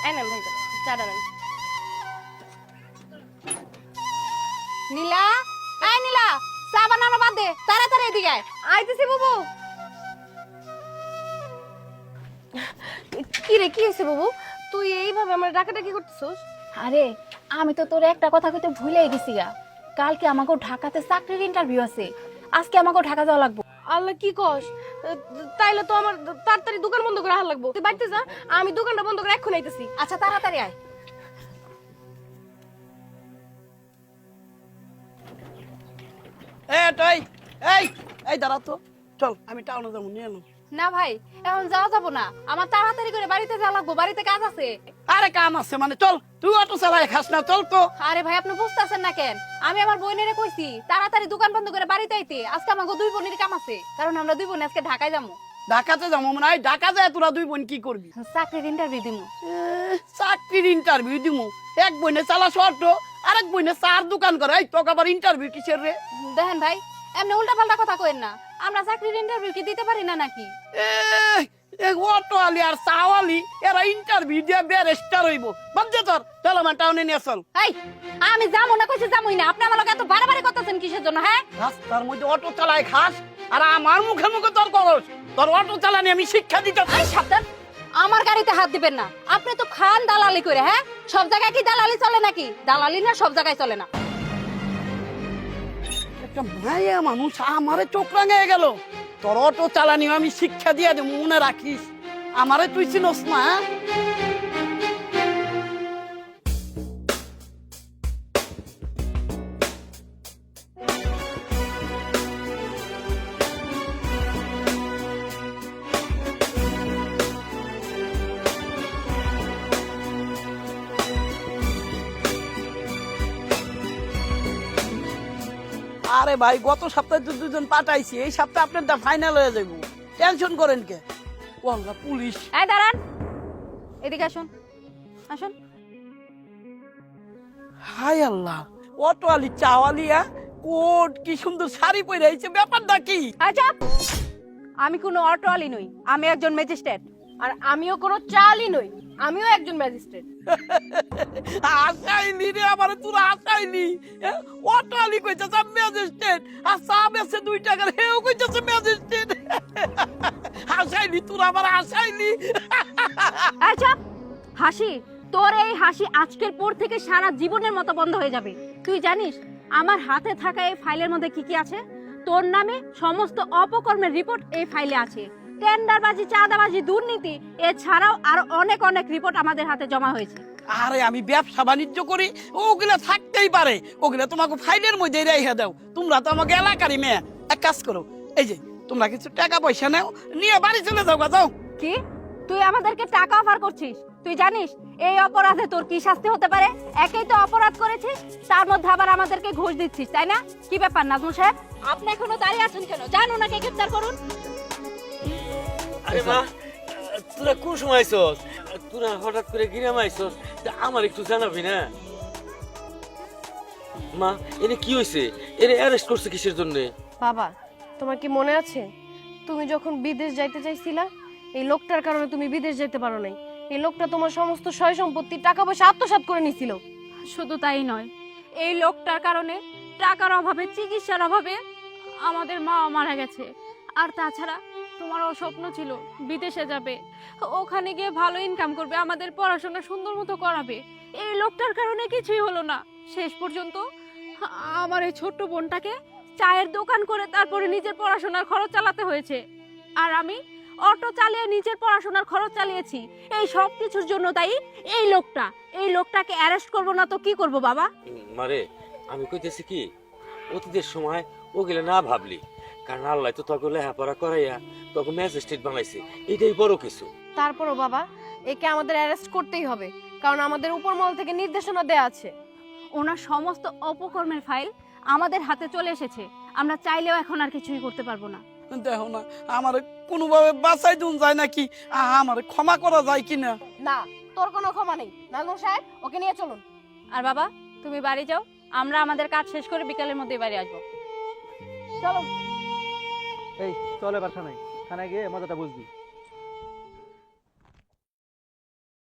এই নেন ভাই চাটা নেন। নীলা, এই নীলা, চা বানানো বাদ দে, তাড়াতাড়ি এদিকে আয়। আইতেছি বাবু। কি রে, কি হয়েছে বাবু? তুই এইভাবে আমার ডাকাডাকি করতেছিস? আরে আমি তো তোর একটা কথা কইতে ভুলেই গেছি গা। কালকে আমাকে ঢাকাতে চাকরির ইন্টারভিউ আছে, আজকে আমাকে ঢাকা যাওয়া লাগবে। আল্লাহ, কি কস? তাইলে তো আমার তাড়াতাড়ি দোকান বন্ধ করে আসার লাগবো। তুই বাড়িতে যা, আমি দোকানটা বন্ধ করে এক্ষুনি আইতেছি। আচ্ছা তাড়াতাড়ি আয়। এই এই এই দাঁড়া তো, চল আমি টাউনে যাবো, নিয়ে এলো। না ভাই, এখন যাওয়া যাবো না, আমার তাড়াতাড়ি করে বাড়িতে যাওয়া লাগবো, বাড়িতে কাজ আছে। আরে কাম আছে মানে, চল তুই অটো চালাই খাস না, চল তো। আরে ভাই আপনি বুঝতেছেন না কেন? আমি আমার বোনেরে কইছি তাড়াতাড়ি দোকান বন্ধ করে বাড়িতে আইতে, আজকে আমাকে দুই বোনের কাম আছে, কারণ আমরা দুই বোন আজকে ঢাকায় যাবো। ঢাকাতে যাবো মানে, ঢাকা যায় তোরা দুই বোন কি করবি? চাকরির ইন্টারভিউ দিমু। চাকরির ইন্টারভিউ দিমু? এক বইনে চালাস অটো, আরেক বইনে চার দোকান করে, এই তোকে আবার ইন্টারভিউ কিসের রে? দেখেন ভাই, এমনি উল্টা পাল্টা কথা কইেন না, আমরা চাকরির ইন্টারভিউ কি দিতে পারি না নাকি? অটো আলি আর চাওয়ালি এরা ইন্টারভিউ দিয়ে ব্যারিস্টার হইব। বাদ তোর, চল আমার টাউনে নিয়ে চল। এই আমি যাবো না কইছি, যাবোই না। আপনি আমার লগে এত বাড়াবাড়ি করতেছেন কিসের জন্য? হ্যাঁ, রাস্তার মধ্যে অটো চালাই খাস আর আমার মুখে মুখে তোর করস। তোর অটো চালানি আমি শিক্ষা দিতে। এই সাবধান, আমার গাড়িতে হাত দিবেন না। আপনি তো খান দালালি করে। হ্যাঁ, সব জায়গায় কি দালালি চলে নাকি? দালালি না সব জায়গায় চলে না। একটা মায়া মানুষ আমারে চোখ রাঙিয়ে গেল। তোর অটো চালানি আমি শিক্ষা দিয়ে দেবো, মনে রাখিস। আমারে তুই চিনস না? আরে ভাই, গত সপ্তাহে তো দুজন পাঠাইছি, এই সপ্তাহে আপনারটা ফাইনাল হয়ে যাবো। টেনশন করেন কে? ওরা পুলিশ। এই দাঁড়ান, এদিকে আসুন, আসুন। হাই আল্লাহ, অটো আলি চাওয়ালিয়া কোট কি সুন্দর শাড়ি পরে আইছে, ব্যাপারটা কি? আচ্ছা, আমি কোনো অটোয়ালি নই, আমি একজন ম্যাজিস্ট্রেট। আর আমিও কোনো চালই নই, আমিও একজন ম্যাজিস্ট্রেট। আসাইলি রে আমারে, তোরা আসাইলি। অটো আলি কইতেছে ম্যাজিস্ট্রেট, আর চা বেচে 2 টাকার হেও কইতেছে ম্যাজিস্ট্রেট। আসাইলি তোরা, আমার আসাইলি। আচ্ছা, হাসি, তোর এই হাসি আজকের পর থেকে সারা জীবনের মতো বন্ধ হয়ে যাবে। তুই জানিস আমার হাতে থাকা এই ফাইলের মধ্যে কি কি আছে? তোর নামে সমস্ত অপকর্মের রিপোর্ট এই ফাইলে আছে। টেন্ডারবাজি, চাঁদাবাজি, দুর্নীতি এছাড়াও আর অনেক অনেক রিপোর্ট আমাদের হাতে জমা হয়েছে। আরে আমি ব্যবসা বাণিজ্য করি, ওগুলা থাকতেই পারে, ওগুলা তোমাকে ফাইলের মধ্যে রেখে দাও। তোমরা তো আমাকে এলাকারই মেয়ে, এক কাজ করো, এই যে তোমরা কিছু টাকা পয়সা নাও, নিয়ে বাড়ি চলে যাও। যাও। কি তুই আমাদেরকে টাকা অফার করছিস? তুই জানিস এই অপরাধে তোর কি শাস্তি হতে পারে? একেই তো অপরাধ করেছিস, তার মধ্যে আবার আমাদেরকে ঘুষ দিচ্ছিস, তাই না? কি ব্যাপার নাজমুল সাহেব, আপনি এখনো দাঁড়িয়ে আছেন কেন? যান ওনাকে গ্রেফতার করুন। আরে মা, তোরা কোন সময় আইছস? তোরা হঠাৎ করে গ্রামে আইছস, আমার একটু জানাবি না? মা, এনে কি হয়েছে? এনে অ্যারেস্ট করছে কিসের জন্য? বাবা, তোমার কি মনে আছে তুমি যখন বিদেশ যাইতে চাইছিলা, এই লোকটার কারণে তুমি বিদেশ যেতে পারো নাই। এই লোকটা তোমার সমস্ত সয় সম্পত্তি, টাকা পয়সা আত্মসাৎ করে নিছিল। শুধু তাই নয়, এই লোকটার কারণে টাকার অভাবে, চিকিৎসার অভাবে আমাদের মা মারা গেছে। আর তাছাড়া তোমারও স্বপ্ন ছিল বিদেশে যাবে, ওখানে গিয়ে ভালো ইনকাম করবে, আমাদের পড়াশোনা সুন্দর মতো করাবে। এই লোকটার কারণে কিছুই হলো না। শেষ পর্যন্ত আমার এই ছোট্ট বোনটাকে চায়ের দোকান করে তারপরে নিজের পড়াশোনার খরচ চালাতে হয়েছে। আর আমি অটো চালিয়ে নিজের পড়াশোনার খরচ চালিয়েছি। এই সব কিছুর জন্য দায়ী এই লোকটা। এই লোকটাকে অ্যারেস্ট করব না তো কি করব বাবা? মারে, আমি কইতেছি কি, অতীতের সময় ওগুলো না ভাবলি, কারণ আল্লাহ তো তোকে লেখাপড়া করাইয়া তোকে ম্যাজিস্ট্রেট বানাইছে, এটাই বড় কিছু। তারপরও বাবা, একে আমাদের অ্যারেস্ট করতেই হবে, কারণ আমাদের উপর মহল থেকে নির্দেশনা দেয়া আছে। ওনার সমস্ত অপকর্মের ফাইল আমাদের হাতে চলে এসেছে, আমরা চাইলেও এখন আর কিছুই করতে পারবো না। দেখো না, আমার কোনোভাবে বাঁচাই দিন যায় নাকি, আমার ক্ষমা করা যায় কিনা? না, তোর কোনো ক্ষমা নেই। নাজমুল সাহেব, ওকে নিয়ে চলুন। আর বাবা, তুমি বাড়ি যাও, আমরা আমাদের কাজ শেষ করে বিকালের মধ্যে বাড়ি আসবো। চলো। এই চল এবার থানায়, থানায় গিয়ে মজাটা বুঝবি।